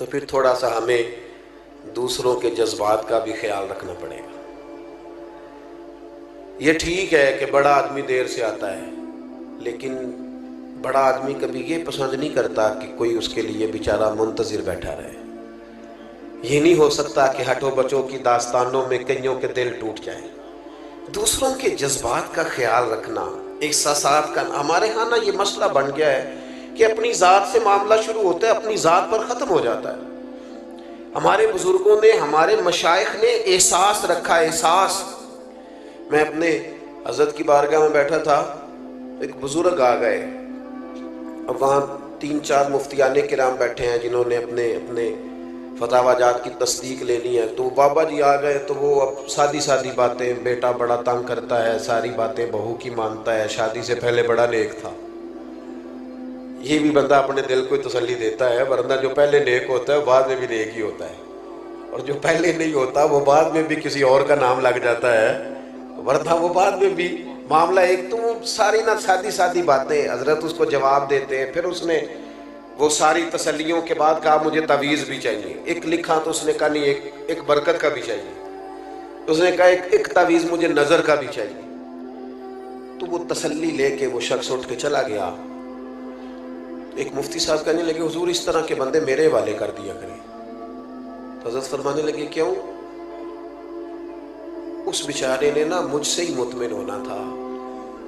तो फिर थोड़ा सा हमें दूसरों के जज्बात का भी ख्याल रखना पड़ेगा। ये ठीक है कि बड़ा आदमी देर से आता है, लेकिन बड़ा आदमी कभी ये पसंद नहीं करता कि कोई उसके लिए बेचारा मुंतजिर बैठा रहे। ये नहीं हो सकता कि हटो बचो की दास्तानों में कईयों के दिल टूट जाए। दूसरों के जज्बात का ख्याल रखना, एहसासात का, हमारे यहाँ ना ये मसला बन गया है कि अपनी ज़ात से मामला शुरू होता है, अपनी ज़ात पर ख़त्म हो जाता है। हमारे बुज़ुर्गों ने, हमारे मशाइख ने एहसास रखा, एहसास। मैं अपने हज़रत की बारगाह में बैठा था, एक बुज़ुर्ग आ गए, अब वहाँ 3-4 मुफ्तियाने किराम बैठे हैं जिन्होंने अपने अपने फतावाजात की तस्दीक लेनी है। तो बाबा जी आ गए तो वो अब सादी सादी बातें, बेटा बड़ा तंग करता है, सारी बातें बहू की मानता है, शादी से पहले बड़ा नेक था। ये भी बंदा अपने दिल को तसल्ली देता है, वरना जो पहले नेक होता है बाद में भी नेक ही होता है, और जो पहले नहीं होता वो बाद में भी किसी और का नाम लग जाता है, वरना वो बाद में भी मामला एक। तो वो सारी ना सादी सादी बातें, हजरत उसको जवाब देते हैं। फिर उसने वो सारी तसल्लियों के बाद कहा मुझे तावीज़ भी चाहिए। एक लिखा तो उसने कहा नहीं, एक बरकत का भी चाहिए। उसने कहा एक तावीज़ मुझे नज़र का भी चाहिए। तो वो तसल्ली लेके वो शख्स उठ के चला गया। एक मुफ्ती साहब कहने लगे हुजूर इस तरह के बंदे मेरे हवाले कर दिया करें। तो हज़रत फरमाने लगे क्यों? उस बेचारे ने ना मुझसे ही मुतमिन होना था,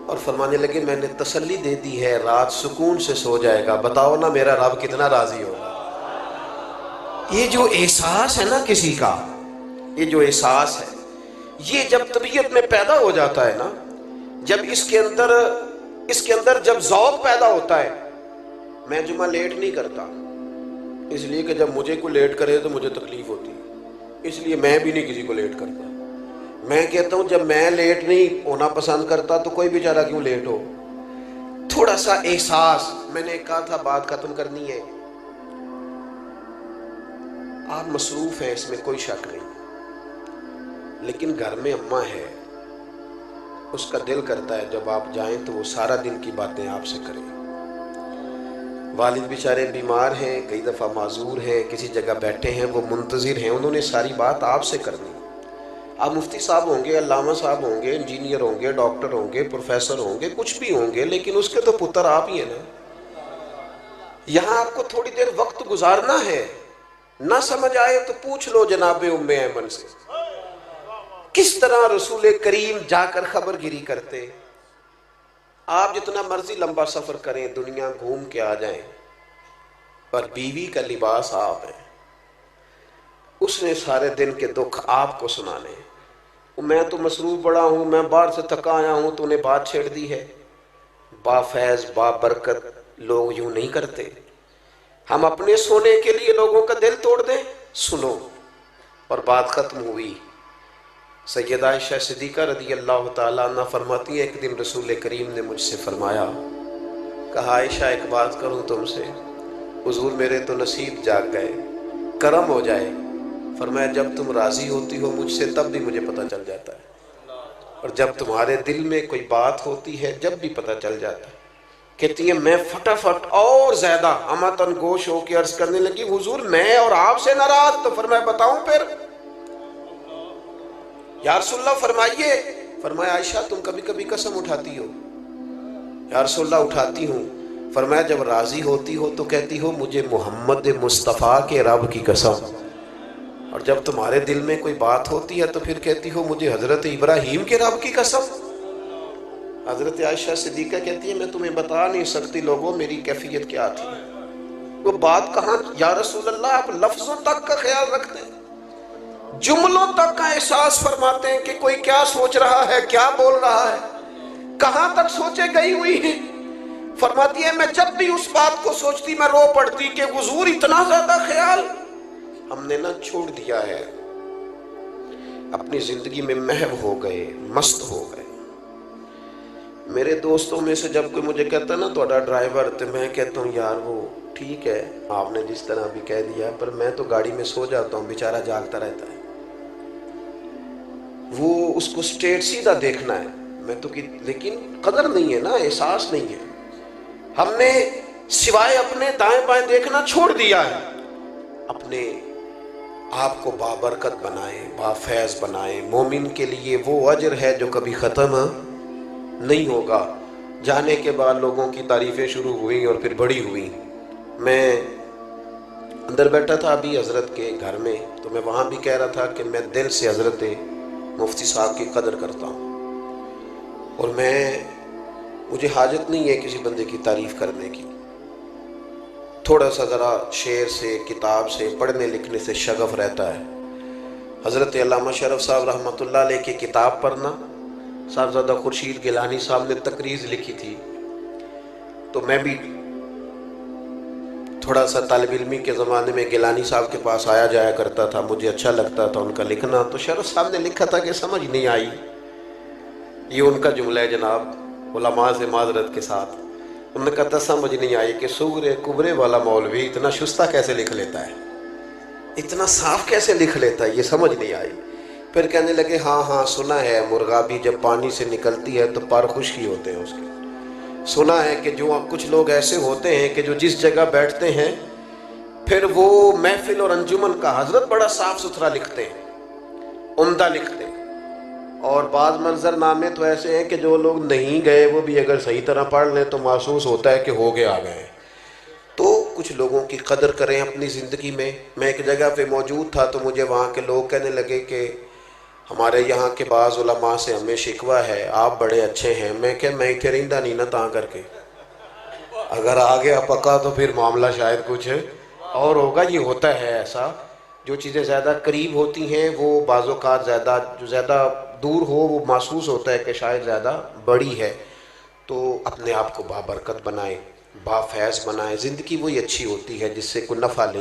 और फरमाने लगे मैंने तसल्ली दे दी है, रात सुकून से सो जाएगा। बताओ ना मेरा रब कितना राजी होगा। ये जो एहसास है ना किसी का, ये जो एहसास है, ये जब तबीयत में पैदा हो जाता है ना, जब इसके अंदर जब ज़ौक़ पैदा होता है। मैं जुमा लेट नहीं करता, इसलिए कि जब मुझे कोई लेट करे तो मुझे तकलीफ होती है, इसलिए मैं भी नहीं किसी को लेट करता। मैं कहता हूं जब मैं लेट नहीं होना पसंद करता तो कोई बेचारा क्यों लेट हो। थोड़ा सा एहसास, मैंने कहा था बात खत्म करनी है। आप मसरूफ हैं, इसमें कोई शक नहीं, लेकिन घर में अम्मा है, उसका दिल करता है जब आप जाएं तो वो सारा दिन की बातें आपसे करें। वालिद बेचारे बीमार हैं, कई दफ़ा माजूर हैं, किसी जगह बैठे हैं, वो मुंतज़िर हैं, उन्होंने सारी बात आपसे करनी। आप मुफ्ती साहब होंगे, अल्लामा साहब होंगे, इंजीनियर होंगे, डॉक्टर होंगे, प्रोफेसर होंगे, कुछ भी होंगे, लेकिन उसके तो पुत्र आप ही हैं ना। यहाँ आपको थोड़ी देर वक्त गुजारना है, ना समझ आए तो पूछ लो जनाबे उम्मे ऐमन से, किस तरह रसूल करीम जाकर खबरगिरी करते। आप जितना मर्जी लंबा सफर करें, दुनिया घूम के आ जाएं, पर बीवी का लिबास आप है। उसने सारे दिन के दुख आपको सुनाने। मैं तो मसरूफ बड़ा हूं, मैं बाहर से थका आया हूं, तूने बात छेड़ दी है। बाफैज बाबरकत लोग यूं नहीं करते। हम अपने सोने के लिए लोगों का दिल तोड़ दें। सुनो, और बात खत्म हुई। सैयदा आयशा सिद्दीक़ा रज़ी अल्लाह ताला अन्हा फरमाती है, एक दिन रसूल करीम ने मुझसे फरमाया, कहा आयशा एक बात करूं तुमसे। हुजूर मेरे तो नसीब जाग गए, करम हो जाए। फरमाया जब तुम राज़ी होती हो मुझसे तब भी मुझे पता चल जाता है, और जब तुम्हारे दिल में कोई बात होती है जब भी पता चल जाता है। कहती है मैं फटाफट और ज्यादा अमातन गोश होकर अर्ज करने लगी, हुजूर मैं और आपसे नाराज। तो फरमाया बताऊं फिर? या रसूलल्लाह फरमाइए। फरमाया आयशा तुम कभी कभी कसम उठाती हो? या रसूलल्लाह उठाती हूँ। फरमाया जब राजी होती हो तो कहती हो मुझे मोहम्मद मुस्तफ़ा के रब की कसम, और जब तुम्हारे दिल में कोई बात होती है तो फिर कहती हो मुझे हजरत इब्राहीम के रब की कसम। हजरत आयशा सिद्दीक़ा कहती है मैं तुम्हें बता नहीं सकती लोगों मेरी कैफियत क्या थी। वो बात कहाँ या रसूल अल्लाह, आप लफ्जों तक का ख्याल रखते हैं, जुमलों तक का एहसास फरमाते हैं कि कोई क्या सोच रहा है, क्या बोल रहा है, कहां तक सोचे गई हुई है। फरमाती है मैं जब भी उस बात को सोचती मैं रो पड़ती कि हुजूर इतना ज्यादा ख्याल हमने ना छोड़ दिया है, अपनी जिंदगी में महव हो गए, मस्त हो गए। मेरे दोस्तों में से जब कोई मुझे कहता है ना ਤੁਹਾਡਾ ड्राइवर, तो मैं कहता हूँ यार वो ठीक है आपने जिस तरह भी कह दिया, पर मैं तो गाड़ी में सो जाता हूँ, बेचारा जागता रहता है। वो उसको स्ट्रेट सीधा देखना है, मैं तो लेकिन कदर नहीं है ना, एहसास नहीं है। हमने सिवाय अपने दाएं बाएं देखना छोड़ दिया है। अपने आप को बाबरकत बनाए, बाफैज बनाए। मोमिन के लिए वो अजर है जो कभी ख़त्म नहीं होगा। जाने के बाद लोगों की तारीफ़ें शुरू हुई और फिर बड़ी हुई। मैं अंदर बैठा था अभी हज़रत के घर में, तो मैं वहाँ भी कह रहा था कि मैं दिल से हज़रत मुफ्ती साहब की कदर करता हूँ, और मुझे हाजत नहीं है किसी बंदे की तारीफ़ करने की। थोड़ा सा ज़रा शेर से, किताब से, पढ़ने लिखने से शगफ रहता है। हज़रत अल्लामा शरफ साहब रहमतुल्लाह अलैह की किताब पढ़ना, साहबज़ादा खुर्शीद गिलानी साहब ने तकरीज़ लिखी थी, तो मैं भी थोड़ा सा तालिब इल्मी के ज़माने में गिलानी साहब के पास आया जाया करता था, मुझे अच्छा लगता था उनका लिखना। तो शरफ साहब ने लिखा था कि समझ नहीं आई, ये उनका जुमला है जनाब, उलमा से माजरत के साथ। उन्होंने कहा था समझ नहीं आई कि सूरे कुबरे वाला मौलवी इतना शुस्ता कैसे लिख लेता है, इतना साफ कैसे लिख लेता है, ये समझ नहीं आई। फिर कहने लगे हाँ हाँ सुना है, मुर्गा भी जब पानी से निकलती है तो पर खुशकी होते हैं उसके। सुना है कि जो कुछ लोग ऐसे होते हैं कि जो जिस जगह बैठते हैं फिर वो महफिल और अंजुमन का हजरत बड़ा साफ सुथरा लिखते हैं, उम्दा लिखते हैं। और बाज़ मंजरनामे तो ऐसे हैं कि जो लोग नहीं गए वो भी अगर सही तरह पढ़ लें तो महसूस होता है कि हो गए आ गए। तो कुछ लोगों की कदर करें अपनी ज़िंदगी में। मैं एक जगह पे मौजूद था तो मुझे वहाँ के लोग कहने लगे कि हमारे यहाँ के बाज़ उलमा से हमें शिकवा है, आप बड़े अच्छे हैं। मैं क्या, मैं इतने रिंदा नहीं ना ता करके, अगर आ गया पक्का तो फिर मामला शायद कुछ और होगा। ये होता है ऐसा, जो चीज़ें ज़्यादा करीब होती हैं वो बाज़ोकात ज़्यादा, जो ज़्यादा दूर हो वो महसूस होता है कि शायद ज़्यादा बड़ी है। तो अपने आप को बाबरकत बनाएं, बाफैज़ बनाएं। ज़िंदगी वही अच्छी होती है जिससे कोई नफ़ा ले।